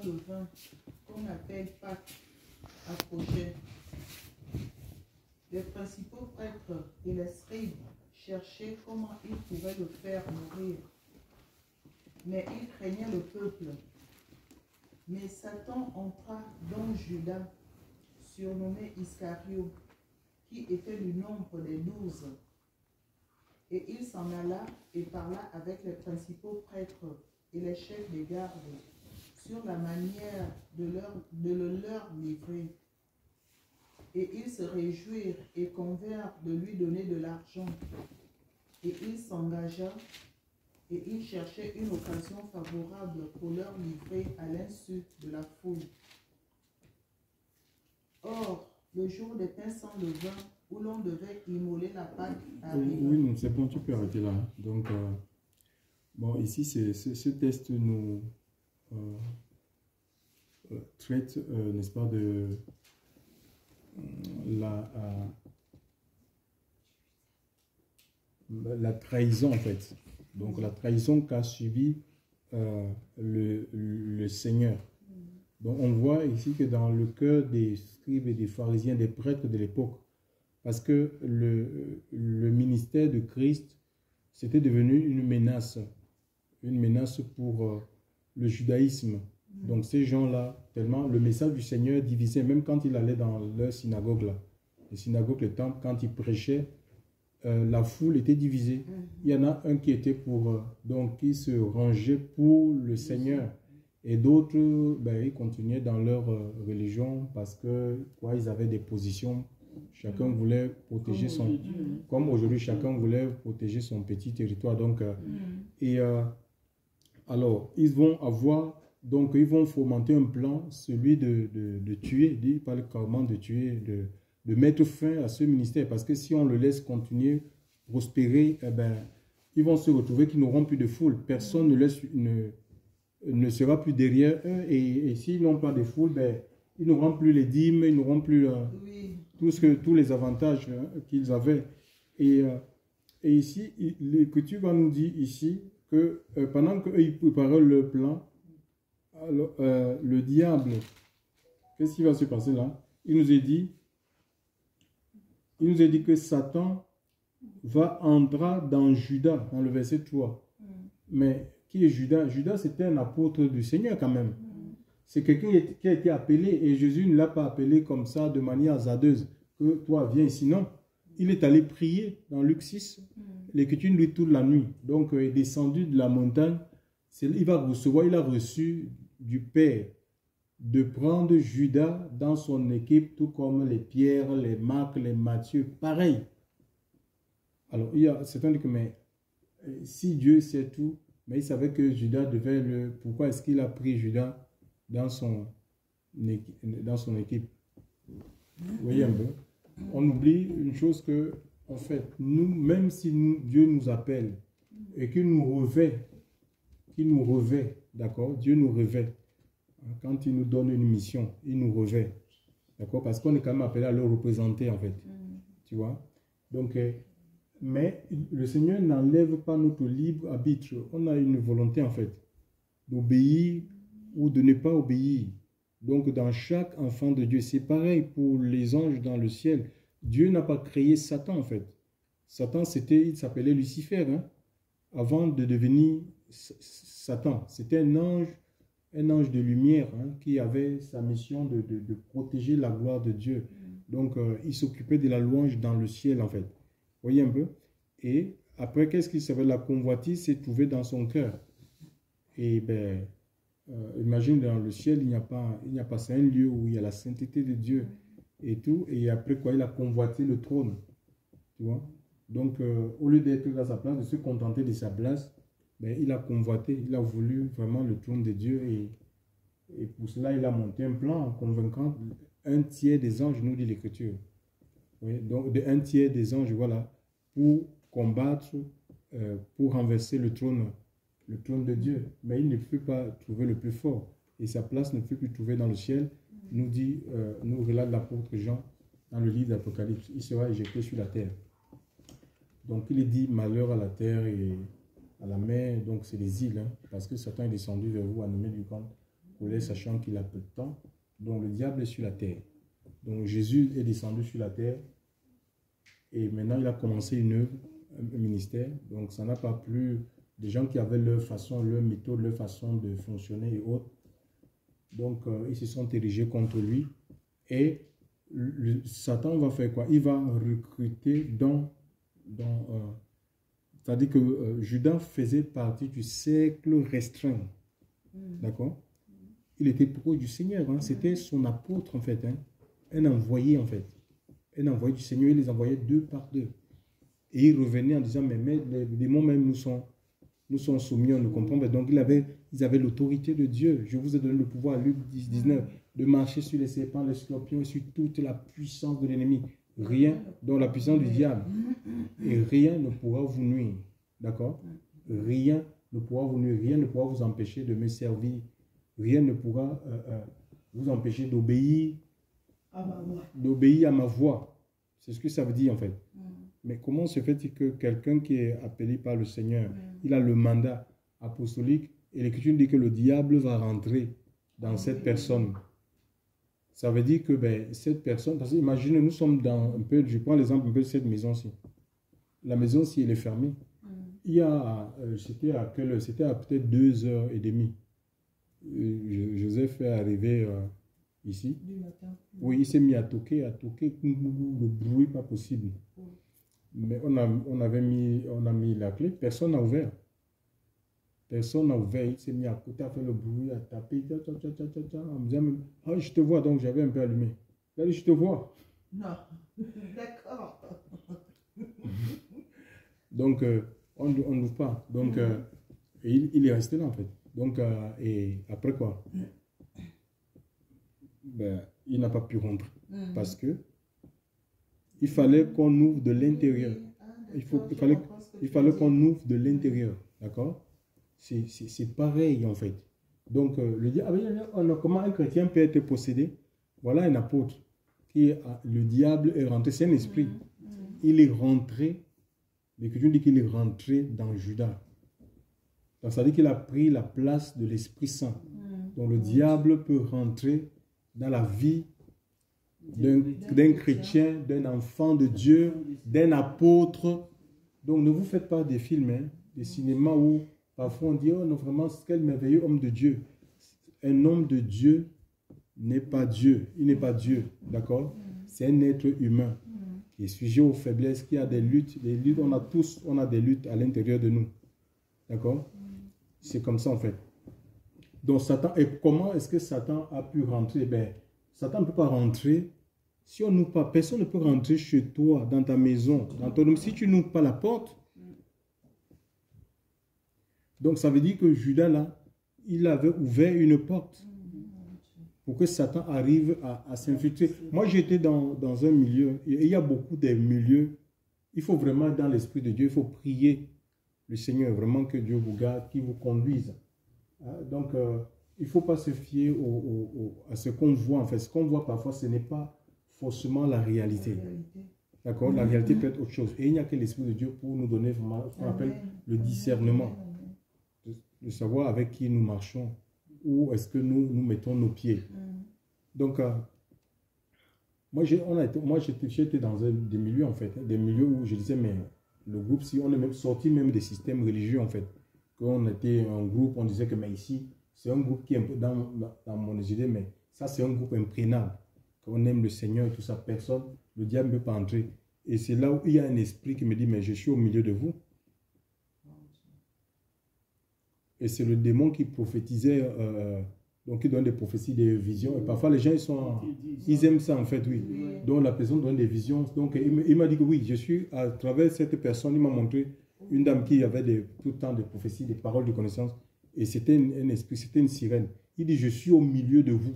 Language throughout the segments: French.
le vin qu'on appelle Pâques approchait. Les principaux prêtres et les scribes cherchaient comment ils pouvaient le faire mourir. Mais ils craignaient le peuple. Mais Satan entra dans Judas, surnommé Iscario, qui était du nombre des 12. Et il s'en alla et parla avec les principaux prêtres et les chefs des gardes sur la manière de le leur livrer. Et ils se réjouirent et convinrent de lui donner de l'argent. Et il s'engagea et il cherchait une occasion favorable pour leur livrer à l'insu de la foule. Or, le jour des pains sans levain, où l'on devait immoler la Pâque arriva. Oui, c'est bon, tu peux arrêter là. Donc, bon, ici, ce texte nous traite, n'est-ce pas, de la trahison, en fait. Donc, la trahison qu'a subi le Seigneur. Donc, on voit ici que dans le cœur des scribes et des pharisiens, des prêtres de l'époque, parce que le ministère de Christ, c'était devenu une menace pour le judaïsme. Donc ces gens-là, tellement le message du Seigneur divisait, même quand il allait dans leur synagogue, là, les synagogues, les temples, quand il prêchait, la foule était divisée. Il y en a un qui était donc qui se rangeait pour le Seigneur. Et d'autres, ben, ils continuaient dans leur religion parce que quoi, ils avaient des positions. Chacun voulait protéger comme aujourd'hui, chacun voulait protéger son petit territoire. Donc, alors, ils vont fomenter un plan, celui de tuer, il parle carrément de tuer, de mettre fin à ce ministère. Parce que si on le laisse continuer, prospérer, eh ben, ils vont se retrouver qu'ils n'auront plus de foule. Personne ne sera plus derrière eux. Et s'ils n'ont pas de foule, ben, ils n'auront plus les dîmes, ils n'auront plus tous les avantages qu'ils avaient. Et ici, l'Écriture va nous dire ici que pendant qu'ils préparaient le plan, alors, le diable, qu'est-ce qui va se passer là? Il nous a dit que Satan va entrer dans Judas, dans le verset 3. Mais qui est Judas? Judas, c'était un apôtre du Seigneur quand même. C'est quelqu'un qui a été appelé et Jésus ne l'a pas appelé comme ça de manière hasardeuse. Que toi, viens ici. Non. Il est allé prier dans Luc 6. L'Écriture nous dit toute la nuit. Donc, il est descendu de la montagne. Il a reçu du Père de prendre Judas dans son équipe, tout comme les Pierre, les Marc, les Matthieu. Pareil. Alors, il y a certains qui disent que mais si Dieu sait tout, mais il savait que Judas devait pourquoi est-ce qu'il a pris Judas dans son équipe? Vous voyez un peu? On oublie une chose que, en fait, nous, même si Dieu nous appelle et qu'il nous revêt, d'accord? Dieu nous revêt. Quand il nous donne une mission, il nous revêt. D'accord? Parce qu'on est quand même appelé à le représenter, en fait. Tu vois? Donc, mais le Seigneur n'enlève pas notre libre arbitre. On a une volonté, en fait, d'obéir ou de ne pas obéir. Donc, dans chaque enfant de Dieu, c'est pareil pour les anges dans le ciel. Dieu n'a pas créé Satan, en fait. Satan, il s'appelait Lucifer, hein, avant de devenir Satan. C'était un ange de lumière, hein, qui avait sa mission de protéger la gloire de Dieu. Donc, il s'occupait de la louange dans le ciel, en fait. Vous voyez un peu? Et après, qu'est-ce qu'il savait? La convoitise s'est trouvée dans son cœur. Et ben, imagine dans le ciel, il n'y a pas, c'est un lieu où il y a la sainteté de Dieu et tout. Et après quoi, il a convoité le trône. Tu vois? Donc, au lieu d'être à sa place, de se contenter de sa place, ben, il a convoité, il a voulu vraiment le trône de Dieu. Et pour cela, il a monté un plan en convaincant un tiers des anges, nous dit l'Écriture. Oui, donc, un tiers des anges, voilà, pour combattre, pour renverser le trône de Dieu. Mais il ne peut pas trouver le plus fort. Et sa place ne peut plus trouver dans le ciel, nous relate l'apôtre Jean dans le livre d'Apocalypse. Il sera éjecté sur la terre. Donc il est dit malheur à la terre et à la mer, donc c'est les îles, hein, parce que Satan est descendu vers vous, animé du camp colère, sachant qu'il a peu de temps. Donc le diable est sur la terre. Donc Jésus est descendu sur la terre. Et maintenant, il a commencé une œuvre, un ministère. Donc ça n'a pas plu des gens qui avaient leur façon, leur méthode, leur façon de fonctionner et autres. Donc ils se sont érigés contre lui. Et Satan va faire quoi? Il va recruter c'est-à-dire que Judas faisait partie du cercle restreint. D'accord? Il était proche du Seigneur. Hein? C'était son apôtre, en fait. Hein? Un envoyé, en fait. Un envoyé du Seigneur. Il les envoyait deux par deux. Et il revenait en disant, mais les démons même nous sont soumis, on ne comprend pas. Donc, ils avaient l'autorité de Dieu. Je vous ai donné le pouvoir, Luc 19, de marcher sur les serpents, les scorpions et sur toute la puissance de l'ennemi. Rien, dans la puissance du diable. Et rien ne pourra vous nuire. D'accord? Rien ne pourra vous nuire. Rien ne pourra vous empêcher de me servir. Rien ne pourra vous empêcher d'obéir à ma voix. C'est ce que ça veut dire en fait. Mais comment se fait-il que quelqu'un qui est appelé par le Seigneur, il a le mandat apostolique et l'Écriture dit que le diable va rentrer dans cette personne? Ça veut dire que cette personne, parce que imaginez, nous sommes dans un peu, je prends l'exemple un peu de cette maison-ci. La maison-ci, elle est fermée. Il y a, c'était à peut-être 2h30. Joseph est arrivé ici. Du matin. Oui, il s'est mis à toquer, le bruit pas possible. Mais on a mis la clé, personne n'a ouvert. Personne n'a ouvert, il s'est mis à côté, à faire le bruit, à taper, en me disant, ah, je te vois, donc j'avais un peu allumé. Il a dit, je te vois. Non, d'accord. Donc, on n'ouvre pas. Donc, et il est resté là, en fait. Donc, et après quoi? Il n'a pas pu rentrer. Parce que il fallait qu'on ouvre de l'intérieur. Il fallait qu'on ouvre de l'intérieur. D'accord? C'est pareil, en fait. Donc, le diable, comment un chrétien peut être possédé? Voilà un apôtre. Le diable est rentré, c'est un esprit. Il est rentré, l'Écriture dit qu'il est rentré dans Judas. Donc, ça veut dire qu'il a pris la place de l'Esprit Saint. Donc, le diable peut rentrer dans la vie d'un chrétien, d'un enfant de Dieu, d'un apôtre. Donc, ne vous faites pas des films, hein, des cinémas où parfois on dit, oh non, vraiment, quel merveilleux homme de Dieu. Un homme de Dieu n'est pas Dieu. Il n'est pas Dieu, d'accord? C'est un être humain qui est sujet aux faiblesses, qui a des luttes. On a des luttes à l'intérieur de nous. D'accord? C'est comme ça en fait. Donc Satan, et comment est-ce que Satan a pu rentrer? Satan ne peut pas rentrer. Si on n'ouvre pas, personne ne peut rentrer chez toi, dans ta maison, dans ton homme. Si tu n'ouvres pas la porte, donc ça veut dire que Judas là, il avait ouvert une porte pour que Satan arrive à s'infiltrer. Moi j'étais dans un milieu, et il y a beaucoup de milieux, il faut vraiment être dans l'esprit de Dieu, il faut prier le Seigneur, vraiment que Dieu vous garde, qu'il vous conduise. Donc il ne faut pas se fier à ce qu'on voit. En fait, ce qu'on voit parfois, ce n'est pas forcément la réalité. D'accord? La réalité peut être autre chose. Et il n'y a que l'Esprit de Dieu pour nous donner vraiment ce qu'on appelle le discernement. De savoir avec qui nous marchons, où est-ce que nous mettons nos pieds. Donc, moi j'étais dans des milieux, en fait, des milieux où je disais, mais le groupe, si on est même sorti même des systèmes religieux, en fait, qu'on était un groupe, on disait que, mais ici, c'est un groupe qui est un peu dans mon idée, mais ça, c'est un groupe imprégnable. Qu'on aime le Seigneur et tout ça, personne, le diable ne peut pas entrer. Et c'est là où il y a un esprit qui me dit, mais je suis au milieu de vous. Et c'est le démon qui prophétisait, donc il donne des prophéties, des visions. Et parfois les gens, ils aiment ça en fait, oui. Donc la personne donne des visions. Donc il m'a dit que oui, je suis à travers cette personne, il m'a montré une dame qui avait tout le temps des prophéties, des paroles de connaissance. Et c'était un esprit, c'était une sirène. Il dit, je suis au milieu de vous.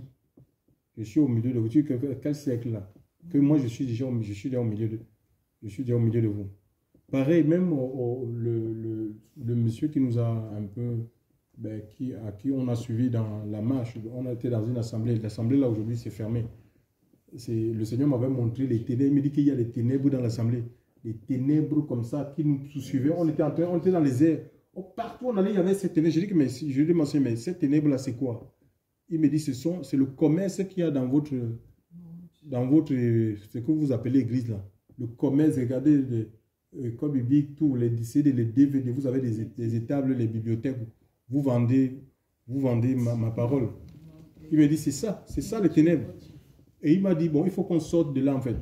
Je suis au milieu de vous. Quel siècle là? Que moi je suis déjà au milieu de vous. Pareil, même le monsieur qui nous a un peu, à qui on a suivi dans la marche, on a été dans une assemblée. L'assemblée là aujourd'hui c'est fermé. Le Seigneur m'avait montré les ténèbres. Il me dit qu'il y a des ténèbres dans l'assemblée. Des ténèbres comme ça qui nous suivaient. On était dans les airs. Partout on allait, il y avait cette ténèbre. Je dis, mais cette ténèbre là c'est quoi? Il me dit, c'est le commerce qu'il y a dans votre, ce que vous appelez église là. Le commerce, regardez, l'école biblique, tout, les CD, les DVD, vous avez des étables, les bibliothèques, vous vendez ma parole. Il me dit, c'est ça les ténèbres. Et il m'a dit, bon, il faut qu'on sorte de là en fait.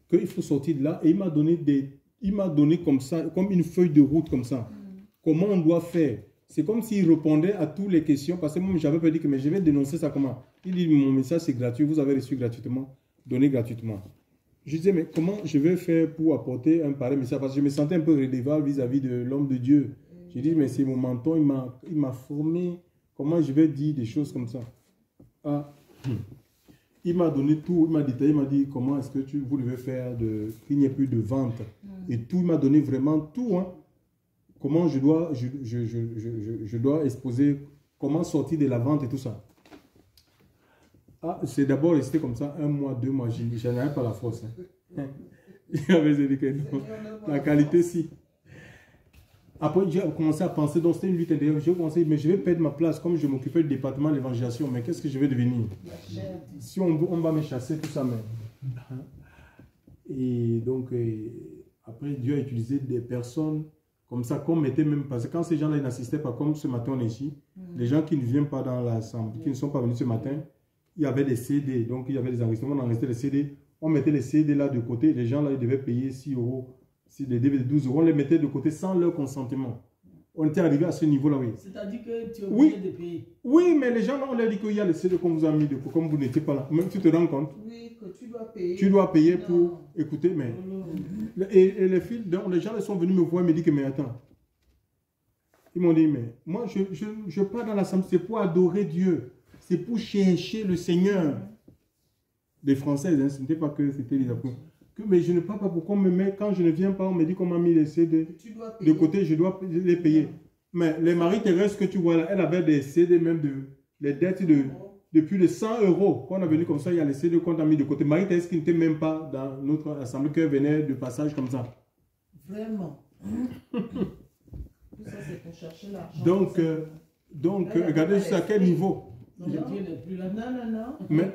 Qu'il faut sortir de là. Et il m'a donné comme ça, comme une feuille de route comme ça. Comment on doit faire. C'est comme s'il répondait à toutes les questions, parce que moi, j'avais pas dit que mais je vais dénoncer ça comment. Il dit, mon message c'est gratuit, vous avez reçu gratuitement, donné gratuitement. Je disais, mais comment je vais faire pour apporter un pareil message? Parce que je me sentais un peu redevable vis-à-vis de l'homme de Dieu. J'ai dit, mais c'est mon menton, il m'a formé. Comment je vais dire des choses comme ça? Ah. Il m'a donné tout, il m'a détaillé, il m'a dit comment est-ce que vous devez faire qu'il n'y ait plus de vente. Et tout, il m'a donné vraiment tout. Hein. Comment je dois exposer, comment sortir de la vente et tout ça. Ah, c'est d'abord resté comme ça, 1 mois, 2 mois, je n'avais pas la force. Hein. Il avait dit que non, la qualité si. Après, j'ai commencé à penser, donc c'était une lutte intérieure, j'ai commencé, mais je vais perdre ma place, comme je m'occupais du département de l'évangélisation, mais qu'est-ce que je vais devenir? Si on va me chasser, tout ça, mais... Et donc, après, Dieu a utilisé des personnes comme ça, qu'on mettait même, parce que quand ces gens-là n'assistaient pas, comme ce matin on est ici, les gens qui ne viennent pas dans l'assemblée, qui ne sont pas venus ce matin, il y avait des CD, donc il y avait des enregistrements, on enregistrait les CD, on mettait les CD là de côté, les gens là, ils devaient payer 6 €. Si des DVD de 12 €, on les mettait de côté sans leur consentement. On était arrivé à ce niveau-là, oui. C'est-à-dire que tu es obligé de payer. Oui, mais les gens, on leur dit qu'il y a les CD qu'on vous a mis de côté, comme vous n'étiez pas là. Même tu te rends compte. Oui, que tu dois payer. Tu dois payer pour écouter, mais... Et les filles, donc, les gens sont venus me voir et me disent que, mais attends. Ils m'ont dit, mais moi, je pars dans l'assemblée, c'est pour adorer Dieu. C'est pour chercher le Seigneur. Les Françaises, hein, ce n'était pas que c'était les Africains. Mais je ne sais pas pourquoi on me met, quand je ne viens pas, on me dit qu'on m'a mis les CD de côté, je dois les payer. Mais les Marie-Thérèse que tu vois là, elle avait des CD même les dettes de plus de 100 €. Quand on est venu comme ça, il y a les CD qu'on a mis de côté. Marie-Thérèse qui n'était même pas dans notre assemblée, qu'elle venait de passage comme ça. Vraiment. Tout ça, c'est pour chercher l'argent. Donc regardez jusqu'à quel niveau. Non, Dieu n'est plus là. Non. Mais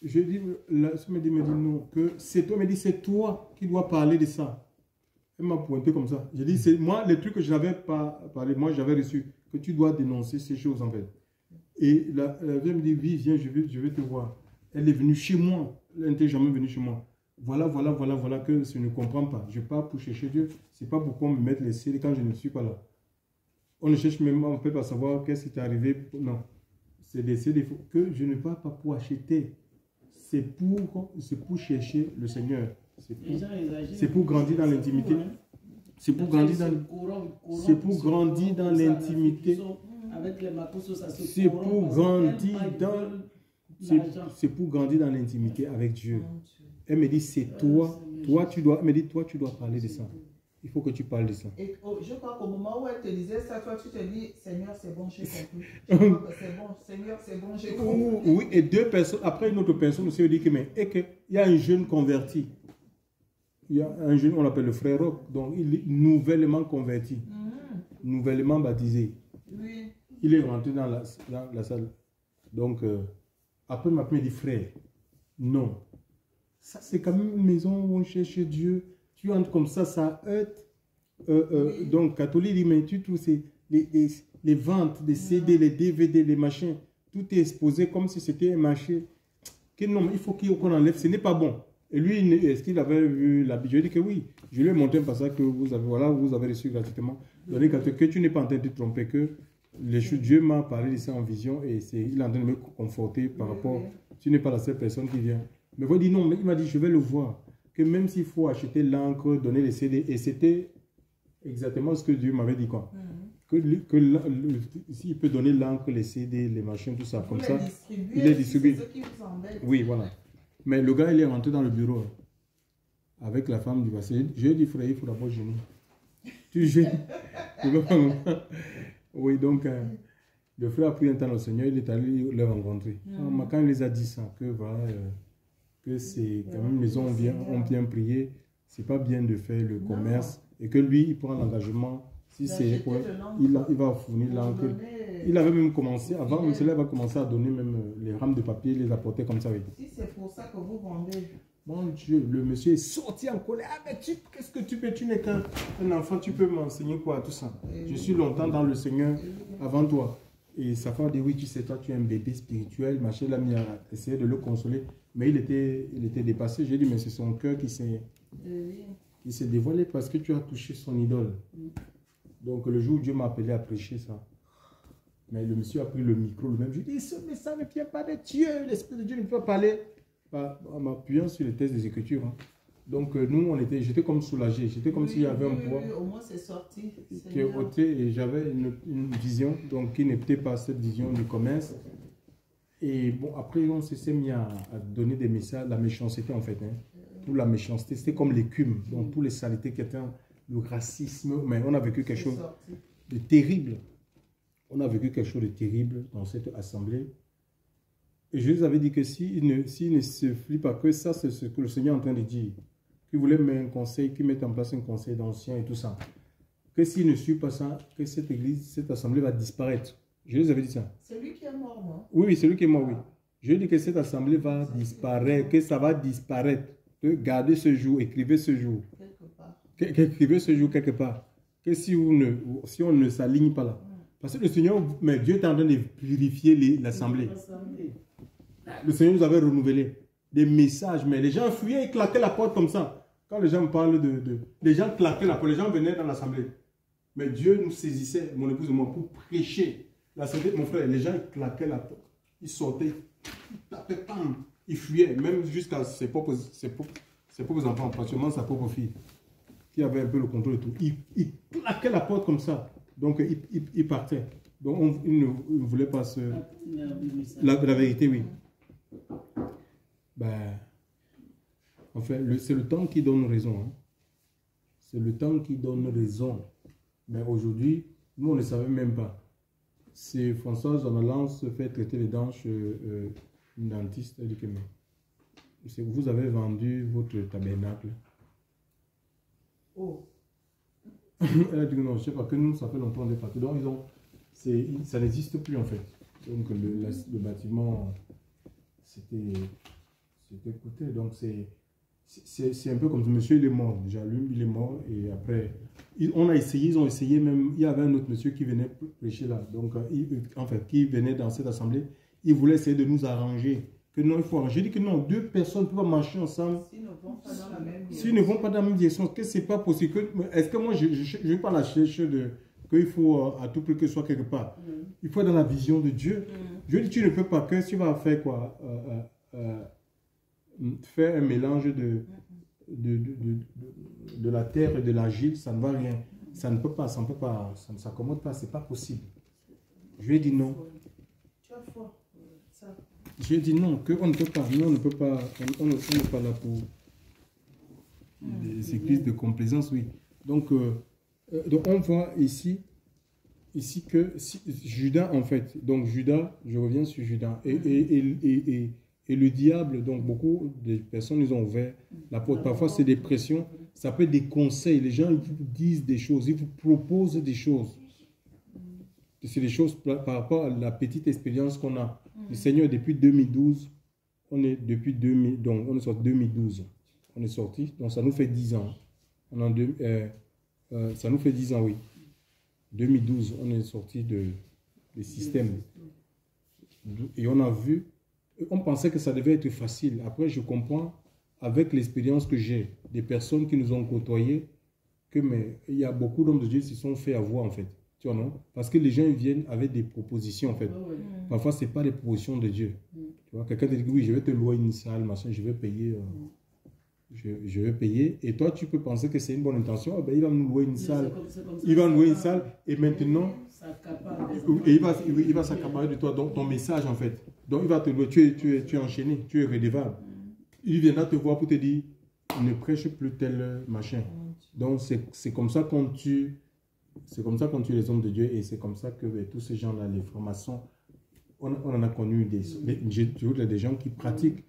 je dis, ça me dit non, que c'est toi, me dit, c'est toi qui dois parler de ça. Elle m'a pointé comme ça. J'ai dit, c'est moi, les trucs que je n'avais pas parlé, moi j'avais reçu, que tu dois dénoncer ces choses en fait. Et la vieille me dit, oui, viens, je vais te voir. Elle est venue chez moi, elle n'était jamais venue chez moi. Voilà que je ne comprends pas. Je pars pour chercher Dieu. C'est pas pour qu'on me mette les CD quand je ne suis pas là. On ne cherche même, on ne peut pas savoir qu'est-ce qui t'est arrivé. Non. C'est des CD que je ne pars pas pour acheter. C'est pour chercher le Seigneur. C'est pour grandir dans l'intimité. C'est pour grandir dans l'intimité. C'est pour grandir dans l'intimité avec Dieu. Elle me dit, c'est toi. Elle me dit, toi, tu dois parler de ça. Il faut que tu parles de ça. Et je crois qu'au moment où elle te disait ça, toi, tu te dis, Seigneur, c'est bon, j'ai compris. Je crois que c'est bon, Seigneur, c'est bon, j'ai compris. Oui, et 2 personnes, après une autre personne aussi, dit que, mais, il y a un jeune converti. Il y a un jeune, on l'appelle le frère Roch, donc il est nouvellement converti, nouvellement baptisé. Oui. Il est rentré dans la salle. Donc, après, il m'a dit, frère, non. Ça, c'est quand même une maison où on cherche Dieu. Tu entres comme ça heurte. Oui. Donc, catholique dit, mais tu trouves les ventes, les CD, les DVD, les machins, tout est exposé comme si c'était un marché. Que non, il faut qu'on enlève, ce n'est pas bon. Et lui, est-ce qu'il avait vu la Bible? Je lui ai dit que oui. Je lui ai montré un passage que vous avez reçu gratuitement. Que tu n'es pas en train de te tromper, que Dieu m'a parlé de ça en vision et il est en train de me conforter par rapport. Tu n'es pas la seule personne qui vient. Mais il dit non, mais il m'a dit, je vais le voir. Que même s'il faut acheter l'encre, donner les CD, et c'était exactement ce que Dieu m'avait dit, quoi. S'il peut donner l'encre, les CD, les machins, tout ça, comme ça, il les distribue. Oui, voilà. Mais le gars, il est rentré dans le bureau avec la femme du passé. Je lui ai dit, frère, il faut d'abord gêner. Tu gênes. Oui, donc, le frère a pris un temps au Seigneur, il est allé le rencontrer. Quand il les a dit ça, que voilà, que c'est quand même les gens ont bien prié, c'est pas bien de faire le commerce, et que lui, il prend l'engagement, Si c'est pour il va fournir l'encre. Donner... Il avait même commencé, avant, M. Cela va commencer à donner même les rames de papier, les apporter comme ça. Oui. Si c'est pour ça que vous vendez. Mon Dieu, le monsieur est sorti en colère. Ah, mais qu'est-ce que tu peux? Tu n'es qu'un enfant, tu peux m'enseigner quoi, tout ça. Je suis longtemps dans le Seigneur avant toi. Et sa femme dit, oui, tu sais, toi, tu es un bébé spirituel. Machin, l'a mis à essayer de le consoler. Mais il était dépassé. J'ai dit, mais c'est son cœur qui s'est dévoilé parce que tu as touché son idole. Donc, le jour où Dieu m'a appelé à prêcher ça, mais le monsieur a pris le micro, le même. Je dis, ce message ne vient pas de Dieu. L'Esprit de Dieu ne peut pas parler. En m'appuyant sur les textes des Écritures. Hein. Donc, nous, j'étais comme soulagé. J'étais comme s'il y avait un poids. Au moins, c'est sorti. Qui est ôté et j'avais une vision, donc qui n'était pas cette vision du commerce. Et bon, après, on s'est mis à donner des messages, la méchanceté en fait. Hein. Toute la méchanceté, c'était comme l'écume. Donc, tous les saletés qui étaient le racisme. Mais on a vécu quelque chose de terrible. On a vécu quelque chose de terrible dans cette assemblée. Et je les avais dit que s'il ne se flie pas que ça, c'est ce que le Seigneur est en train de dire. Qu'il voulait mettre un conseil, qu'il mette en place un conseil d'anciens et tout ça. Que s'il ne suit pas ça, que cette église, cette assemblée va disparaître. Je les avais dit ça. C'est lui qui est mort, non? Oui, c'est lui qui est mort, oui. Je lui ai dit que cette assemblée va disparaître, que ça va disparaître. Gardez ce jour, écrivez ce jour. Quelque part. Écrivez ce jour quelque part. Que si on ne s'aligne pas là. Parce que le Seigneur, mais Dieu est en train de purifier l'assemblée. Le Seigneur nous avait renouvelé des messages, mais les gens fuyaient et claquaient la porte comme ça. Quand les gens me parlent les gens claquaient la porte, les gens venaient dans l'assemblée. Mais Dieu nous saisissait, mon épouse et moi, pour prêcher. L'assemblée, mon frère, les gens claquaient la porte. Ils sortaient, ils tapaient, pam, ils fuyaient, même jusqu'à ses propres enfants, particulièrement sa propre fille, qui avait un peu le contrôle et tout. Ils claquaient la porte comme ça. Donc, ils partaient. Donc, ils ne voulaient pas se... La vérité, oui. Ben, en fait, c'est le temps qui donne raison. Hein. C'est le temps qui donne raison. Mais aujourd'hui, nous, on ne savait même pas. C'est Françoise, en allant se faire traiter les dents chez une dentiste, elle dit que vous avez vendu votre tabernacle. Oh. Elle a dit que non, je ne sais pas, que nous, ça fait longtemps qu'on est partis. Donc, ça n'existe plus en fait. Donc, le bâtiment, c'était coûté. Donc, c'est un peu comme monsieur, il est mort. Déjà, lui, il est mort. Et après, ils ont essayé même. Il y avait un autre monsieur qui venait prêcher là. Donc, en fait, qui venait dans cette assemblée. Il voulait essayer de nous arranger. Que non, il faut arranger. J'ai dit que non, deux personnes ne peuvent pas marcher ensemble. S'ils ne vont pas dans la même direction. S'ils ne vont pas dans la même direction, que c'est pas possible. Est-ce que moi, je ne vais pas la chercher qu'il faut à tout prix que ce soit quelque part. Il faut être dans la vision de Dieu. Je dis, tu ne peux pas, que tu vas faire quoi? Faire un mélange de la terre et de l'argile, ça ne va rien. Ça ne peut pas, ça ne s'accommode pas, c'est pas possible. Je lui ai dit non. Tu as foi. Je lui ai dit non, qu'on ne peut pas. Nous, on ne peut pas, on n'est pas là pour des églises de complaisance, oui. Donc on voit ici que Judas, en fait, donc Judas, je reviens sur Judas, et le diable, donc beaucoup de personnes, ils ont ouvert la porte. Parfois, c'est des pressions, ça peut être des conseils. Les gens, ils vous disent des choses, ils vous proposent des choses. C'est des choses par rapport à la petite expérience qu'on a. Le Seigneur, depuis 2012, on est sorti 2012. On est sorti, donc ça nous fait 10 ans. Ça nous fait 10 ans, oui. 2012, on est sorti des systèmes. Et on a vu, on pensait que ça devait être facile. Après, je comprends, avec l'expérience que j'ai, des personnes qui nous ont côtoyés, mais il y a beaucoup d'hommes de Dieu qui se sont fait avoir, en fait. Tu vois, non? Parce que les gens ils viennent avec des propositions, en fait. Parfois, ce n'est pas des propositions de Dieu. Tu vois, quelqu'un te dit, oui, je vais te louer une salle, machin, je vais payer... Je vais payer, et toi tu peux penser que c'est une bonne intention. Ben, il va nous louer une salle, il va nous louer une salle, et maintenant il va s'accaparer de toi ton message en fait. Donc il va te louer, tu es enchaîné, tu es redevable. Il viendra te voir pour te dire ne prêche plus tel machin. Donc c'est comme ça qu'on tue les hommes de Dieu, et c'est comme ça que tous ces gens là, les francs-maçons, on en a connu des gens qui pratiquent.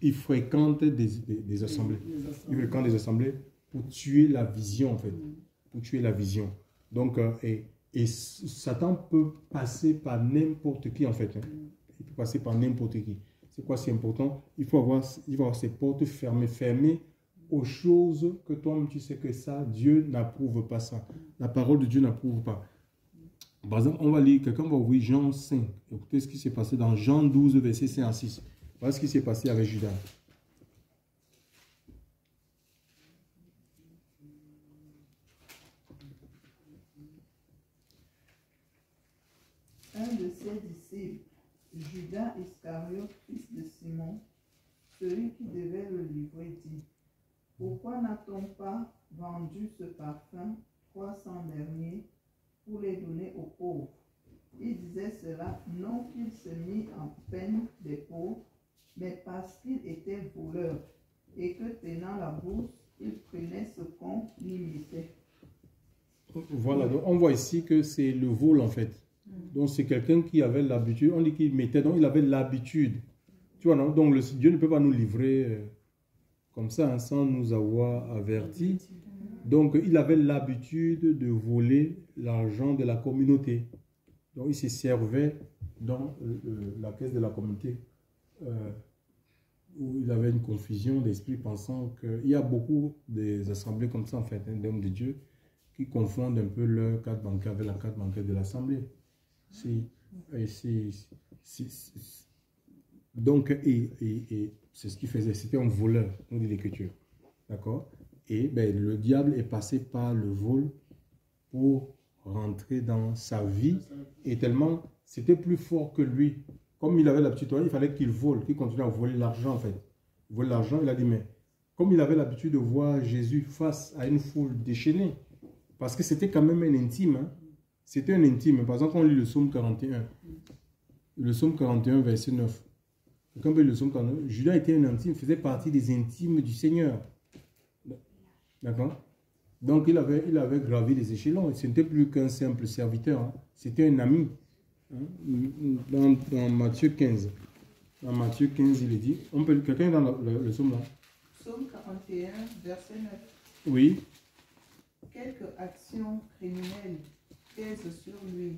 Ils fréquentent des assemblées. Ils fréquentent des assemblées pour tuer la vision, en fait. Pour tuer la vision. Donc, et Satan peut passer par n'importe qui, en fait. Hein. Il peut passer par n'importe qui. C'est quoi, c'est important? Il faut avoir ses portes fermées aux choses que toi-même, tu sais que ça, Dieu n'approuve pas ça. La parole de Dieu n'approuve pas. Par exemple, on va lire, quelqu'un va ouvrir Jean 5. Écoutez ce qui s'est passé dans Jean 12, verset 5 à 6. Voilà ce qui s'est passé avec Judas. Un de ses disciples, Judas Iscariote, fils de Simon, celui qui devait le livrer, dit: Pourquoi n'a-t-on pas vendu ce parfum 300 deniers pour les donner aux pauvres? Il disait cela non qu'il se mit en peine des pauvres, mais parce qu'il était voleur, et que tenant la bourse, il prenait ce qu'on lui mettait. Voilà, donc on voit ici que c'est le vol en fait. Donc c'est quelqu'un qui avait l'habitude, on dit qu'il mettait, donc il avait l'habitude. Tu vois, non? Donc Dieu ne peut pas nous livrer comme ça, hein, sans nous avoir avertis. Donc il avait l'habitude de voler l'argent de la communauté. Donc il se servait dans la caisse de la communauté, où il avait une confusion d'esprit, pensant qu'il y a beaucoup des assemblées comme ça en fait, hein, d'hommes de Dieu, qui confondent un peu leur carte bancaire avec la carte bancaire de l'assemblée. Donc, c'est ce qu'il faisait, c'était un voleur, on dit l'écriture. D'accord? Et ben, le diable est passé par le vol pour rentrer dans sa vie, et tellement c'était plus fort que lui. Comme il avait l'habitude, il fallait qu'il vole, qu'il continue à voler l'argent en fait. Il vole l'argent, il a dit, mais comme il avait l'habitude de voir Jésus face à une foule déchaînée, parce que c'était quand même un intime, hein. C'était un intime. Par exemple, on lit le psaume 41. Le psaume 41, verset 9. Quand on lit le psaume 41, Judas était un intime, faisait partie des intimes du Seigneur. D'accord? Donc, il avait gravi les échelons. Ce n'était plus qu'un simple serviteur. Hein. C'était un ami. Hein? Dans Matthieu 15. Dans Matthieu 15, il est dit. Quelqu'un est dans le psaume là? Psaume 41, verset 9. Oui. Quelques actions criminelles pèsent sur lui.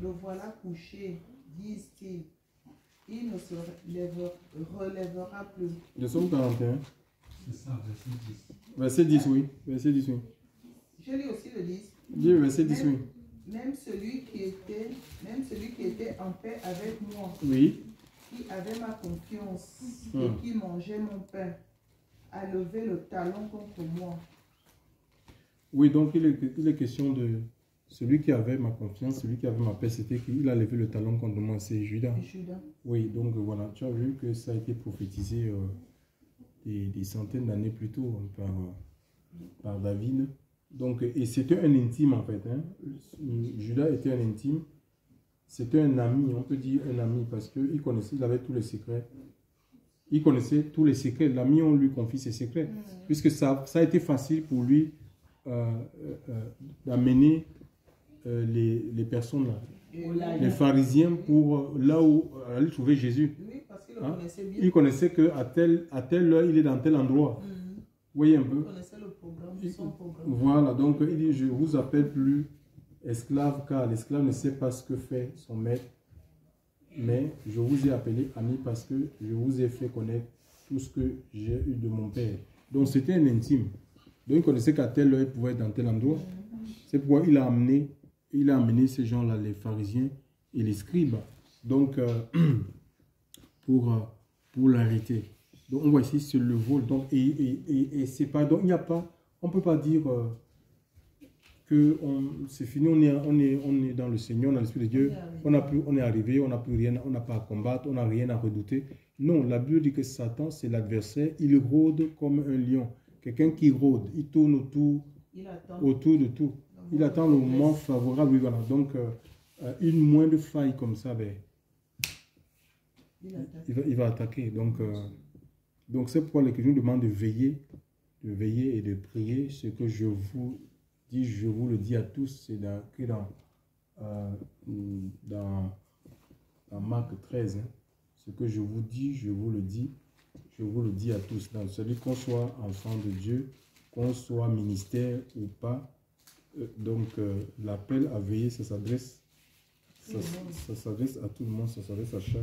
Le voilà couché, disent-ils. Il ne se relèvera plus. Le psaume 41. C'est ça, verset 10. Verset 10, oui. Verset 10, oui. Je lis aussi le 10. Dis verset 10, oui. Même celui qui était en paix avec moi, Oui. qui avait ma confiance et qui mangeait mon pain, a levé le talon contre moi. Oui, donc il est question de celui qui avait ma confiance, celui qui avait ma paix, c'était qu'il a levé le talon contre moi, c'est Judas. Oui, donc voilà, tu as vu que ça a été prophétisé des centaines d'années plus tôt par David. Donc, et c'était un intime en fait. Hein. Judas était un intime. C'était un ami, on peut dire un ami, parce qu'il connaissait, il avait tous les secrets. Il connaissait tous les secrets. L'ami, on lui confie ses secrets. Puisque ça a été facile pour lui d'amener les personnes là, les pharisiens, pour là où aller trouver Jésus. Oui, parce qu'il le connaissait bien. Il connaissait qu'à telle heure, il est dans tel endroit. Vous voyez un peu? Il connaissait le programme, son programme. Voilà, donc il dit, je vous appelle plus esclave, car l'esclave ne sait pas ce que fait son maître, mais je vous ai appelé ami parce que je vous ai fait connaître tout ce que j'ai eu de mon père. Donc c'était un intime. Donc il connaissait qu'à telle heure, il pouvait être dans tel endroit. C'est pourquoi il a amené ces gens-là, les pharisiens et les scribes, donc pour l'arrêter. Donc on voit ici c'est le vol. Donc, et c'est pas, donc il n'y a pas, on ne peut pas dire que c'est fini, on est dans le Seigneur, dans l'Esprit de Dieu, on est arrivé, on n'a plus rien, on n'a pas à combattre, on n'a rien à redouter. Non, la Bible dit que Satan, c'est l'adversaire, il rôde comme un lion. Quelqu'un qui rôde, il tourne autour de tout. Il attend le moment favorable. Oui, voilà. Donc, une moindre faille comme ça, ben, il va attaquer. Donc c'est pourquoi l'Écriture demande de veiller et de prier. Ce que je vous dis, je vous le dis à tous, c'est dans Marc 13. Hein. Ce que je vous dis, je vous le dis à tous. Donc, celui qu'on soit enfant de Dieu, qu'on soit ministère ou pas, l'appel à veiller, ça s'adresse à tout le monde, ça s'adresse à chaque.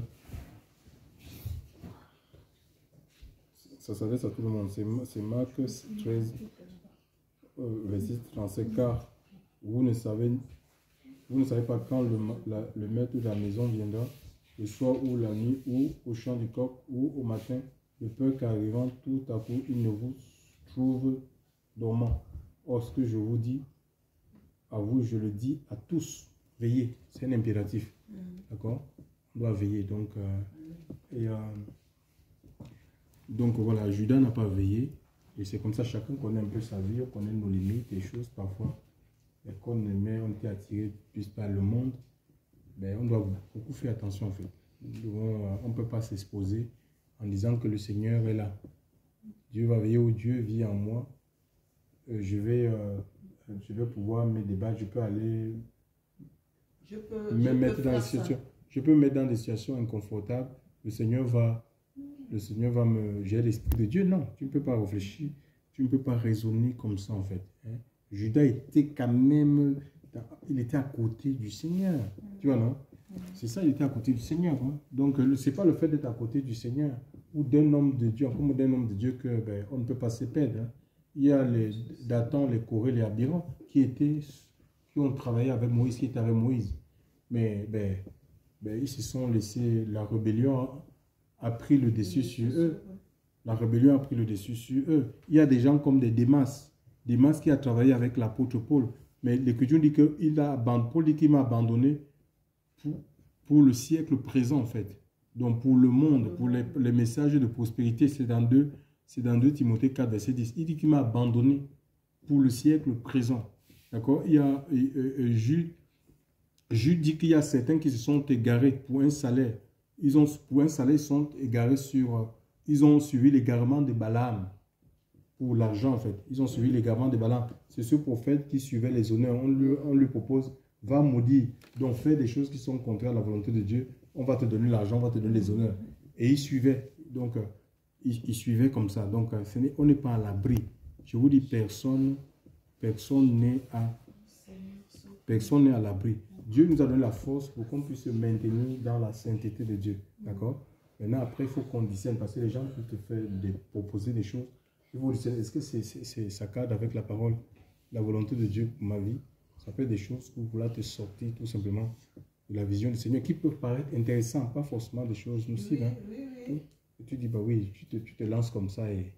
Ça s'adresse à tout le monde. C'est Marc 13, verset 37. Car vous ne savez pas quand le maître de la maison viendra, le soir ou la nuit, ou au chant du coq, ou au matin, de peur qu'arrivant tout à coup, il ne vous trouve dormant. Or, ce que je vous dis, à vous, je le dis à tous. Veillez, c'est un impératif. D'accord? On doit veiller. Donc voilà, Judas n'a pas veillé. Et c'est comme ça, chacun connaît un peu sa vie, on connaît nos limites, les choses parfois. Et qu'on aimait, on était attiré plus par le monde. Mais on doit beaucoup faire attention en fait. On ne peut pas s'exposer en disant que le Seigneur est là. Dieu va veiller où Dieu vit en moi. Je vais pouvoir me débattre, je peux aller me mettre dans des situations. Je peux me mettre dans des situations inconfortables. Le Seigneur va me... J'ai l'Esprit de Dieu. Non, tu ne peux pas réfléchir. Tu ne peux pas raisonner comme ça en fait. Hein? Judas était quand même... Il était à côté du Seigneur. Tu vois, non? C'est ça, il était à côté du Seigneur. Hein? Donc, ce n'est pas le fait d'être à côté du Seigneur ou d'un homme de Dieu, comme d'un homme de Dieu, on ne peut pas se perdre. Hein? Il y a les Dathan, les Corée, les Abiram qui ont travaillé avec Moïse, qui étaient avec Moïse. Mais ils se sont laissés... La rébellion a pris le dessus sur eux. La rébellion a pris le dessus sur eux. Il y a des gens comme des Démas. Démas qui a travaillé avec l'apôtre Paul. Mais l'Écriture dit Paul dit qu'il m'a abandonné pour le siècle présent en fait. Donc pour le monde, pour les messages de prospérité, c'est dans 2 Timothée 4, verset 10. Il dit qu'il m'a abandonné pour le siècle présent. D'accord? Il y a Jude dit qu'il y a certains qui se sont égarés pour un salaire. Pour un salaire, ils sont égarés ils ont suivi l'égarement de Balaam. Pour l'argent en fait. Ils ont suivi l'égarement de Balaam. C'est ce prophète qui suivait les honneurs. On lui propose, va maudire. Donc fais des choses qui sont contraires à la volonté de Dieu. On va te donner l'argent, on va te donner les honneurs. Et il suivait. Donc il suivait comme ça. Donc on n'est pas à l'abri. Je vous dis, personne n'est à l'abri. Dieu nous a donné la force pour qu'on puisse se maintenir dans la sainteté de Dieu. D'accord? Maintenant, après, il faut qu'on discerne parce que les gens peuvent te proposer des choses. Il faut discerner, est-ce que ça cadre avec la parole, la volonté de Dieu pour ma vie? Ça peut être des choses pour vouloir te sortir tout simplement de la vision du Seigneur qui peuvent paraître intéressantes, pas forcément des choses nocives. Oui. Et tu dis, bah oui, tu te lances comme ça et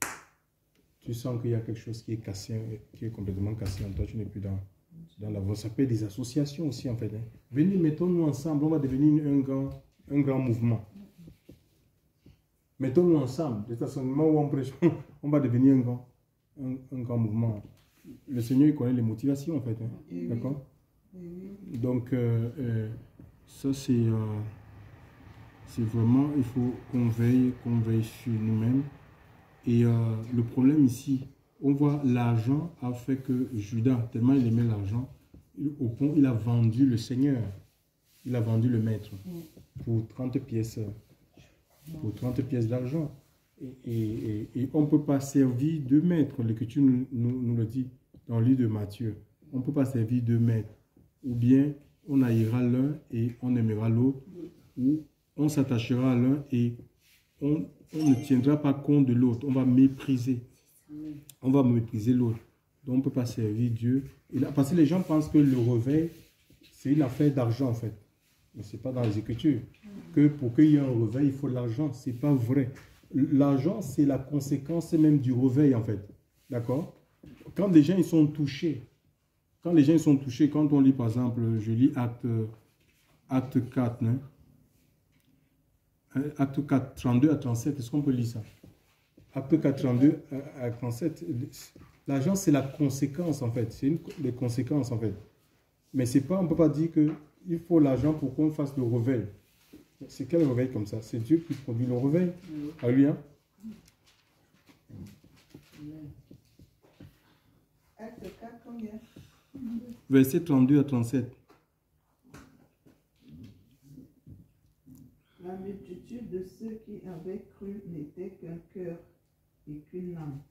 tu sens qu'il y a quelque chose qui est cassé, qui est complètement cassé en toi, tu n'es plus dans la voie. Ça peut être des associations aussi en fait. Hein. Venez, mettons-nous ensemble, on va devenir un grand mouvement. Mettons-nous ensemble, de toute moment où on va devenir un grand mouvement. Le Seigneur, il connaît les motivations, en fait. Hein. D'accord? Donc, ça, c'est vraiment, il faut qu'on veille sur nous-mêmes. Et le problème ici, on voit l'argent a fait que Judas, tellement il aimait l'argent, au point, il a vendu le Seigneur. Il a vendu le maître pour 30 pièces. Pour 30 pièces d'argent. Et on ne peut pas servir deux maîtres. L'Écriture nous le dit dans le livre de Matthieu. On ne peut pas servir deux maîtres. Ou bien on haïra l'un et on aimera l'autre. Ou on s'attachera à l'un et on ne tiendra pas compte de l'autre. On va mépriser. On va mépriser l'autre. Donc on ne peut pas servir Dieu. Et là, parce que les gens pensent que le réveil, c'est une affaire d'argent en fait. Mais ce n'est pas dans les Écritures. Que pour qu'il y ait un réveil, il faut de l'argent. Ce n'est pas vrai. L'argent, c'est la conséquence même du réveil, en fait. D'accord? Quand les gens ils sont touchés, quand on lit, par exemple, je lis Acte 4, hein? Acte 4, 32 à 37, est-ce qu'on peut lire ça? Acte 4, 32 à 37. L'argent, c'est la conséquence, en fait. C'est une des conséquences, en fait. Mais c'est pas, on ne peut pas dire qu'il faut l'argent pour qu'on fasse le réveil. C'est quel réveil comme ça? C'est Dieu qui produit le réveil. Alléluia. Acte 4, combien? Verset 32 à 37. La multitude de ceux qui avaient cru n'était qu'un cœur et qu'une âme.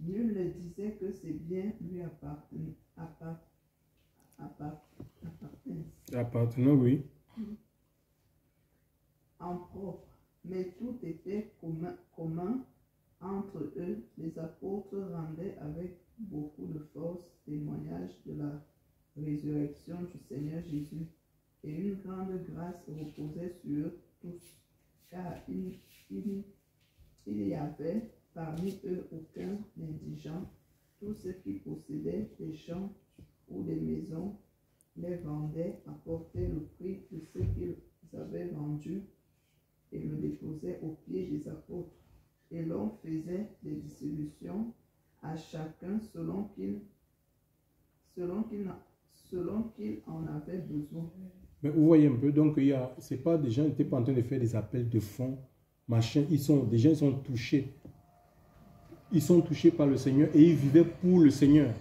Nul ne disait que ses biens lui Appartenant, oui. en propre, mais tout était commun entre eux. Les apôtres rendaient avec beaucoup de force témoignage de la résurrection du Seigneur Jésus, et une grande grâce reposait sur eux tous, car il y avait parmi eux aucun indigent. Tous ceux qui possédaient des champs ou des maisons les vendaient, apportaient le prix de ce qu'ils avaient vendu et le déposaient aux pieds des apôtres. Et l'on faisait des distributions à chacun selon qu'il en avait besoin. Mais vous voyez un peu, donc c'est pas des gens qui n'étaient pas en train de faire des appels de fonds, machin, ils sont touchés. Ils sont touchés par le Seigneur et ils vivaient pour le Seigneur.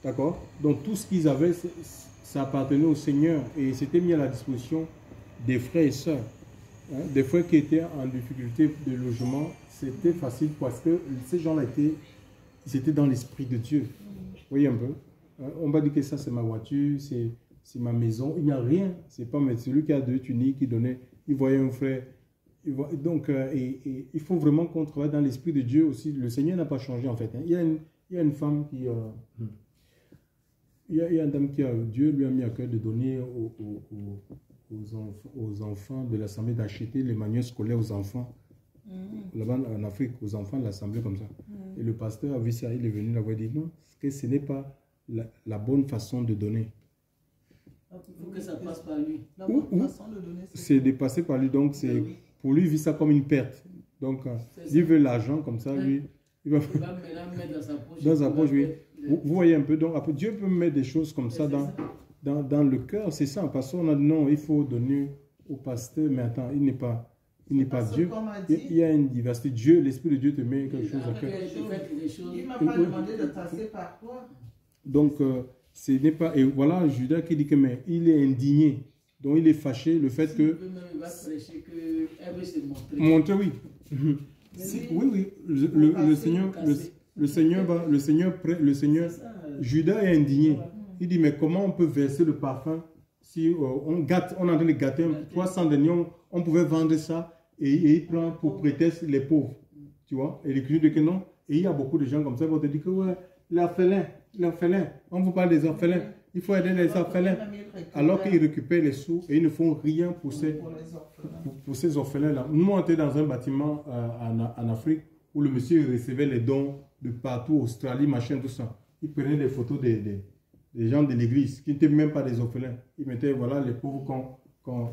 D'accord? Donc tout ce qu'ils avaient, ça appartenait au Seigneur et c'était mis à la disposition des frères et sœurs. Hein? Des frères qui étaient en difficulté de logement, c'était facile parce que ces gens-là ils étaient dans l'esprit de Dieu. Vous voyez un peu? On va dire que ça c'est ma voiture, c'est ma maison. Il n'y a rien. C'est pas celui qui a deux tuniques qui donnait. Il voyait un frère. Donc, il faut vraiment qu'on travaille dans l'esprit de Dieu aussi. Le Seigneur n'a pas changé en fait. Hein. Il y a une femme qui... il y a une dame qui Dieu lui a mis à cœur de donner aux enfants de l'Assemblée, d'acheter les manuels scolaires aux enfants. Là-bas en Afrique, aux enfants de l'Assemblée comme ça. Et le pasteur a vu ça, il est venu l'avoir dit non, que ce n'est pas la bonne façon de donner. Il faut que ça passe par lui. La bonne façon de donner, c'est de passer par lui, donc c'est... Pour lui, il vit ça comme une perte. Donc, il veut l'argent comme ça, lui. Il va maintenant mettre dans sa poche. Dans sa poche, oui. Vous voyez un peu. Donc, après, Dieu peut mettre des choses comme ça dans le cœur. C'est ça. Parce qu'on a dit non, il faut donner au pasteur. Mais attends, il n'est pas Dieu. Il y a une diversité. Dieu, l'Esprit de Dieu te met quelque chose à cœur. Il ne m'a pas demandé de passer par toi. Donc, ce n'est pas... Et voilà, Judas qui dit que mais il est indigné. Donc, il est fâché, le fait que... Il va prêcher qu'elle veut se montrer. Montrer, oui. Oui. Le Seigneur, Judas est indigné. Il dit, mais comment on peut verser le parfum si on est en train de gâter 300 deniers, on pouvait vendre ça et il prend pour prétexte les pauvres. Tu vois? Et l'écriture dit que non. Et il y a beaucoup de gens comme ça qui vont te dire que ouais, l'orphelin, on vous parle des orphelins. Il faut aider les orphelins. Alors qu'ils récupèrent les sous et ils ne font rien pour ces orphelins-là. Nous, on était dans un bâtiment en Afrique où le monsieur recevait les dons de partout, Australie, machin, tout ça. Il prenait des photos des gens de l'église qui n'étaient même pas des orphelins. Il mettait, voilà, les pauvres.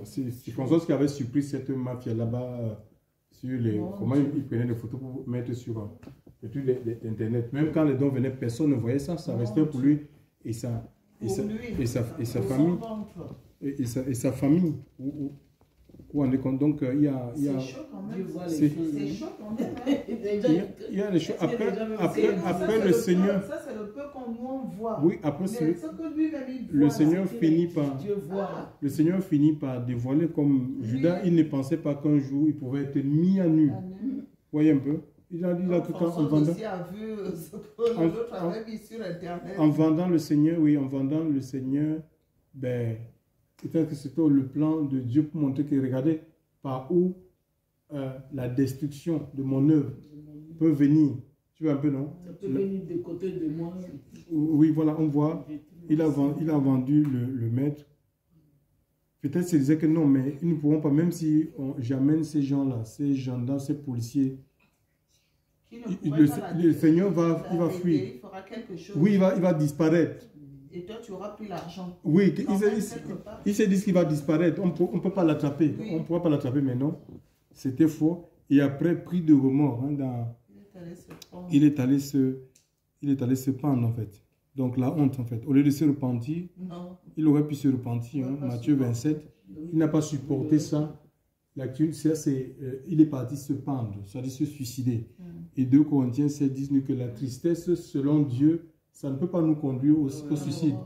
C'est François qui avait surpris cette mafia là-bas sur les... Comment il prenait des photos pour mettre sur Internet. Même quand les dons venaient, personne ne voyait ça. Ça restait pour lui et sa famille. Et sa famille. Où on est compte. Donc, il y a... C'est chaud quand même. C'est chaud quand même. Il y a des choses. Après le Seigneur... Ça, c'est le peu qu'on voit. Oui, après le Seigneur finit par... Le Seigneur finit par dévoiler comme Judas, il ne pensait pas qu'un jour, il pouvait être mis à nu. Vous voyez un peu? Il a dit là que quand en vendant le Seigneur, oui, en vendant le Seigneur, ben, peut-être que c'était le plan de Dieu pour montrer que regardez par où la destruction de mon œuvre peut venir. Tu vois un peu, non? Ça peut venir de côté de moi. Oui, voilà, on voit, il a vendu le maître. Peut-être qu'il disait que non, mais ils ne pourront pas, même si j'amène ces gens-là, ces gendarmes, ces policiers, le Seigneur il va fuir. Il fera quelque chose. Oui, il va disparaître. Et toi, tu auras pris l'argent. Oui, il se dit qu'il va disparaître. On ne peut pas l'attraper. Oui. On ne pourra pas l'attraper, mais non. C'était faux. Et après, pris de remords, hein, il est allé se pendre, en fait. Donc, la honte, en fait. Au lieu de se repentir, il aurait pu se repentir. Hein, Matthieu 27, il n'a pas supporté ça. Il est parti se pendre, c'est-à-dire se suicider. Et 2 Corinthiens 7 disent que la tristesse, selon Dieu, ça ne peut pas nous conduire au suicide.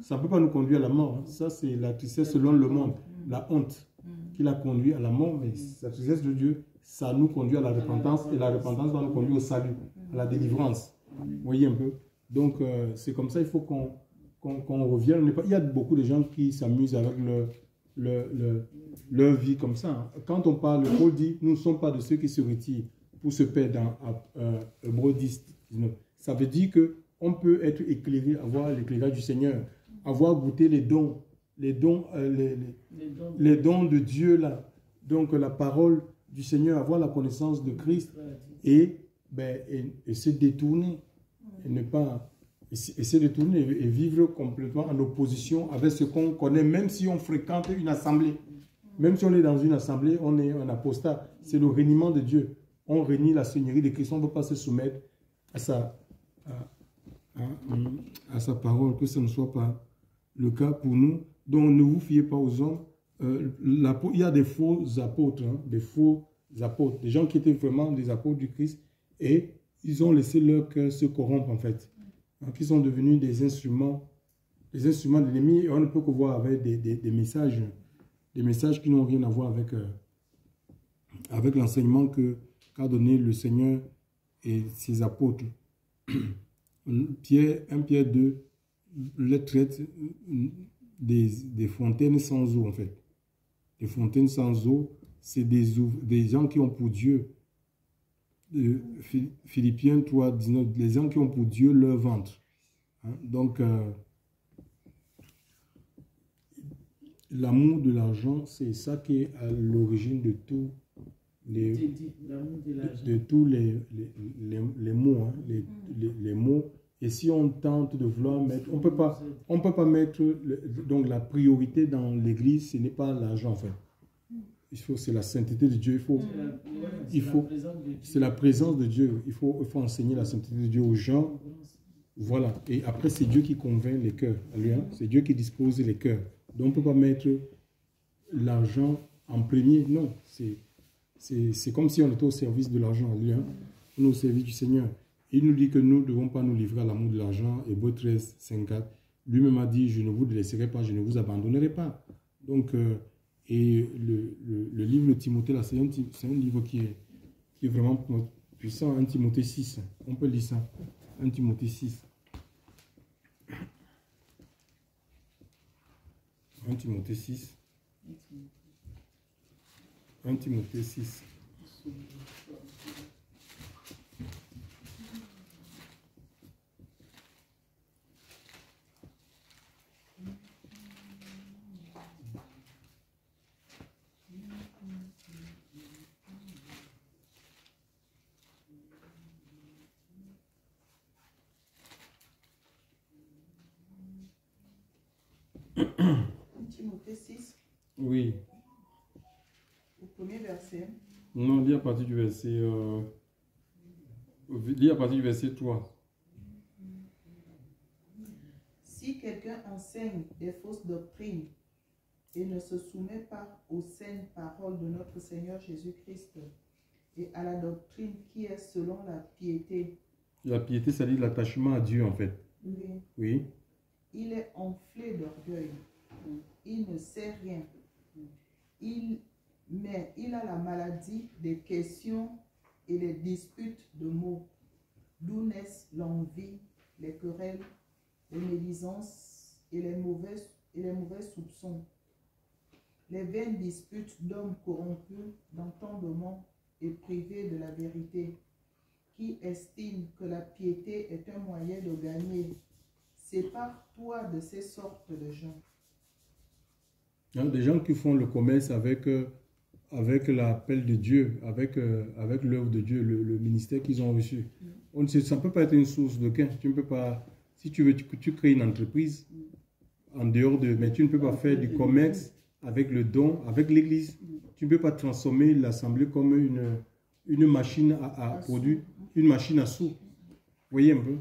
Ça ne peut pas nous conduire à la mort. Hein. Ça, c'est la tristesse selon le monde. La honte qui l'a conduit à la mort. Mais la tristesse de Dieu, ça nous conduit à la repentance. Et la repentance va nous conduire au salut, à la délivrance. Vous voyez un peu? Donc, c'est comme ça, il faut qu'on revienne. Il y a beaucoup de gens qui s'amusent avec leur vie comme ça. Hein. Quand on parle, Paul dit, nous ne sommes pas de ceux qui se retirent pour se perdre dans Hébreux 10, 19. Ça veut dire qu'on peut être éclairé, avoir l'éclairage du Seigneur, avoir goûté les dons de Dieu là. Donc la parole du Seigneur, avoir la connaissance de Christ et se détourner et ne pas essayer de tourner et vivre complètement en opposition avec ce qu'on connaît, même si on fréquente une assemblée. Même si on est dans une assemblée, on est un apostat. C'est le reniement de Dieu. On renie la Seigneurie de Christ. On ne peut pas se soumettre à sa parole, que ce ne soit pas le cas pour nous. Donc ne vous fiez pas aux hommes. Il y a des faux apôtres, hein, des gens qui étaient vraiment des apôtres du Christ et ils ont laissé leur cœur se corrompre en fait. Donc, ils sont devenus des instruments de l'ennemi et on ne peut que voir avec des messages qui n'ont rien à voir avec l'enseignement qu'a donné le Seigneur et ses apôtres. 1 Pierre 2 les traite des fontaines sans eau en fait. Des fontaines sans eau, c'est des gens qui ont pour Dieu. Philippiens 3, 19, les gens qui ont pour Dieu leur ventre. Hein? Donc, l'amour de l'argent, c'est ça qui est à l'origine de tous les mots. Hein? Les mots. Et si on tente de vouloir mettre, on peut pas mettre donc la priorité dans l'église, ce n'est pas l'argent en fait. C'est la sainteté de Dieu. C'est la présence de Dieu. Il faut enseigner la sainteté de Dieu aux gens. Voilà. Et après, c'est Dieu qui convainc les cœurs. C'est Dieu qui dispose les cœurs. Donc, on ne peut pas mettre l'argent en premier. Non. C'est comme si on était au service de l'argent. On est au service du Seigneur. Il nous dit que nous ne devons pas nous livrer à l'amour de l'argent. Hébreux 13, 54. Lui-même a dit, je ne vous laisserai pas, je ne vous abandonnerai pas. Donc, et le livre de Timothée, là, c'est un livre qui est vraiment puissant. 1 Timothée 6. On peut lire ça. 1 Timothée 6. 1 Timothée 6. 1 Timothée 6. Timothée 6. Oui. Au premier verset. Non, lis à partir du verset... lis à partir du verset 3. Si quelqu'un enseigne des fausses doctrines et ne se soumet pas aux saintes paroles de notre Seigneur Jésus-Christ et à la doctrine qui est selon la piété. La piété, ça dit l'attachement à Dieu en fait. Oui. Oui. Il est enflé d'orgueil. Il ne sait rien. Mais il a la maladie des questions et les disputes de mots, d'où naissent l'envie, les querelles, les médisances et les mauvais soupçons. Les vaines disputes d'hommes corrompus d'entendement et privés de la vérité, qui estiment que la piété est un moyen de gagner. Sépare-toi de ces sortes de gens. Des gens qui font le commerce avec l'appel de Dieu, avec l'œuvre de Dieu, le ministère qu'ils ont reçu. Ça ne peut pas être une source de gain. Tu ne peux pas, si tu veux, tu crées une entreprise en dehors de... Mais tu ne peux pas faire du commerce avec le don, avec l'église. Tu ne peux pas transformer l'assemblée comme une machine à produire, une machine à sous. Vous voyez un peu?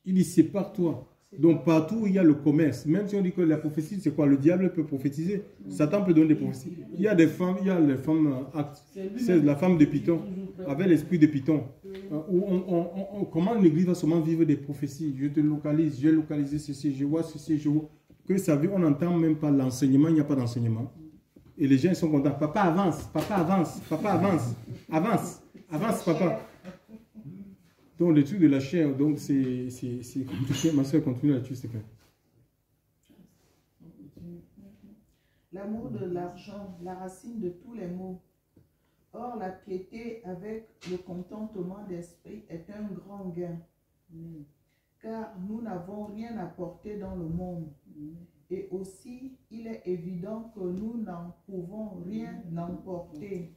Il dit, sépare-toi. Donc, partout où il y a le commerce, même si on dit que la prophétie, c'est quoi? Le diable peut prophétiser. Satan peut donner des prophéties. Il y a les femmes actes. C'est la femme de Python, avec l'esprit de Python. Comment l'église va seulement vivre des prophéties? Je te localise, je vais localiser ceci, je vois ceci, je vois. Que ça veut, on n'entend même pas l'enseignement, il n'y a pas d'enseignement. Et les gens ils sont contents. Papa avance, papa avance, papa avance. Avance, avance, papa. Donc, le truc de la chair, donc c'est compliqué. Ma soeur continue là-dessus, c'est clair. L'amour de l'argent, la racine de tous les maux. Or, la piété avec le contentement d'esprit est un grand gain. Car nous n'avons rien apporté dans le monde. Et aussi, il est évident que nous n'en pouvons rien emporter.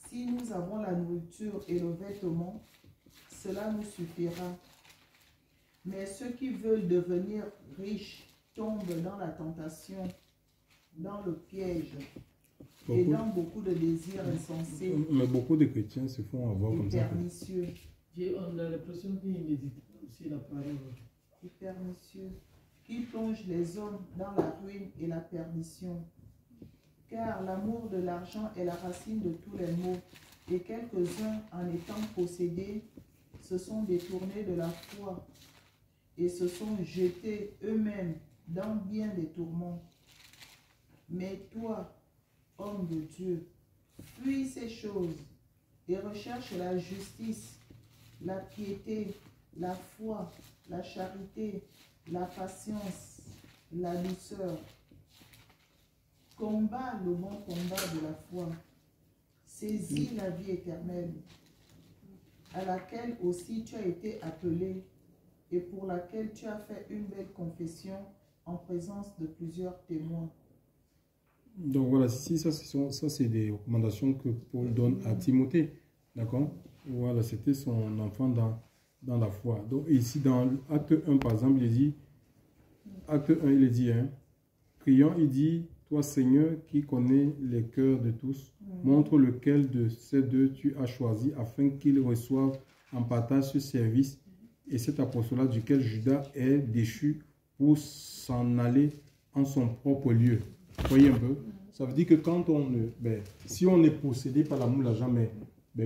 Si nous avons la nourriture et le vêtement, cela nous suffira. Mais ceux qui veulent devenir riches tombent dans la tentation, dans le piège et dans beaucoup de désirs insensés. Mais beaucoup de chrétiens se font avoir comme ça. Pernicieux. On a l'impression qu'ils méditent aussi la parole. Et pernicieux, qui plongent les hommes dans la ruine et la perdition. Car l'amour de l'argent est la racine de tous les maux, et quelques-uns, en étant possédés, se sont détournés de la foi et se sont jetés eux-mêmes dans bien des tourments. Mais toi, homme de Dieu, fuis ces choses et recherche la justice, la piété, la foi, la charité, la patience, la douceur. Combat le bon combat de la foi. Saisis la vie éternelle, à laquelle aussi tu as été appelé et pour laquelle tu as fait une belle confession en présence de plusieurs témoins. Donc voilà, ici, ça c'est des recommandations que Paul donne à Timothée. D'accord? Voilà, c'était son enfant dans la foi. Donc ici, dans Acte 1, par exemple, il dit, Acte 1, il dit, hein, priant, il dit, toi Seigneur qui connais les cœurs de tous, montre lequel de ces deux tu as choisi afin qu'ils reçoivent en partage ce service et cet apostolat duquel Judas est déchu pour s'en aller en son propre lieu. Voyez un peu? Ça veut dire que quand on si on est possédé par l'amour de l'argent,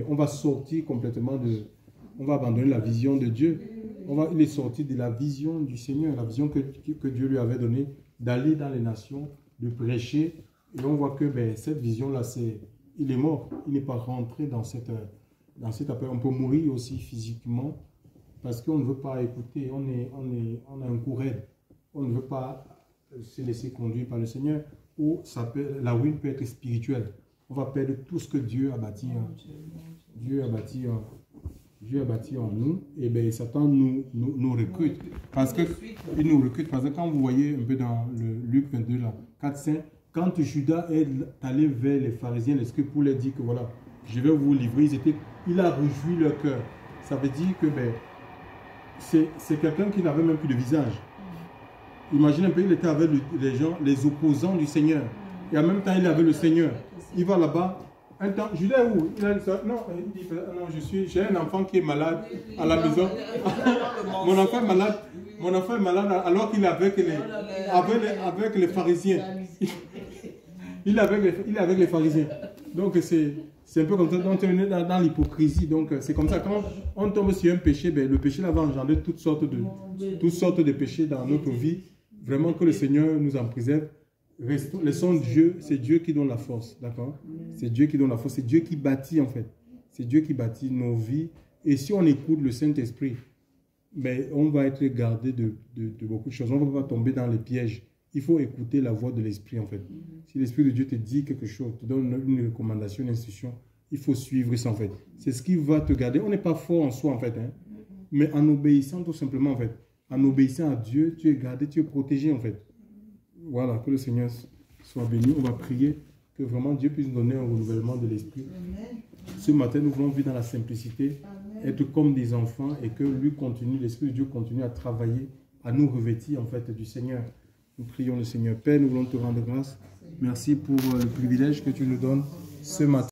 on va sortir complètement on va abandonner la vision de Dieu. Il est sorti de la vision du Seigneur, la vision que Dieu lui avait donnée d'aller dans les nations, de prêcher. Et on voit que cette vision-là, il est mort. Il n'est pas rentré dans cet appel. On peut mourir aussi physiquement parce qu'on ne veut pas écouter. On a un coup raide. On ne veut pas se laisser conduire par le Seigneur. Ou la ruine peut être spirituelle. On va perdre tout ce que Dieu a bâti. Dieu a bâti en nous. Et Satan nous recrute. Parce que il nous recrute. Parce que quand vous voyez un peu dans le Luc 22, là, 4-5, quand Judas est allé vers les pharisiens, les scribes, pour leur dire que voilà, je vais vous livrer, il a réjoui leur cœur. Ça veut dire que c'est quelqu'un qui n'avait même plus de visage. Imagine un peu, il était avec les gens, les opposants du Seigneur. Et en même temps, il avait le Seigneur. Il va là-bas. Un temps, Judas est où? Il a dit ça. Non, il dit, non, j'ai un enfant qui est malade à la maison. Mon enfant est malade alors qu'il est avec les pharisiens. Il est avec les pharisiens. Donc c'est un peu comme ça. Donc on est dans l'hypocrisie. Donc c'est comme ça. Quand on tombe sur un péché, le péché là va engendrer toutes sortes de péchés dans notre vie. Vraiment que le Seigneur nous en préserve. Laissons Dieu, c'est Dieu qui donne la force, d'accord? C'est Dieu qui donne la force, c'est Dieu qui bâtit en fait. C'est Dieu qui bâtit nos vies. Et si on écoute le Saint-Esprit, on va être gardé de beaucoup de choses. On ne va pas tomber dans les pièges. Il faut écouter la voix de l'Esprit en fait. Si l'Esprit de Dieu te dit quelque chose, te donne une recommandation, une instruction, il faut suivre ça en fait. C'est ce qui va te garder. On n'est pas fort en soi en fait, hein? Mais en obéissant tout simplement en fait. En obéissant à Dieu, tu es gardé, tu es protégé en fait. Voilà, que le Seigneur soit béni. On va prier que vraiment Dieu puisse nous donner un renouvellement de l'esprit. Ce matin, nous voulons vivre dans la simplicité, être comme des enfants et que l'Esprit de Dieu continue à travailler, à nous revêtir en fait du Seigneur. Nous prions le Seigneur. Père, nous voulons te rendre grâce. Merci pour le privilège que tu nous donnes ce matin.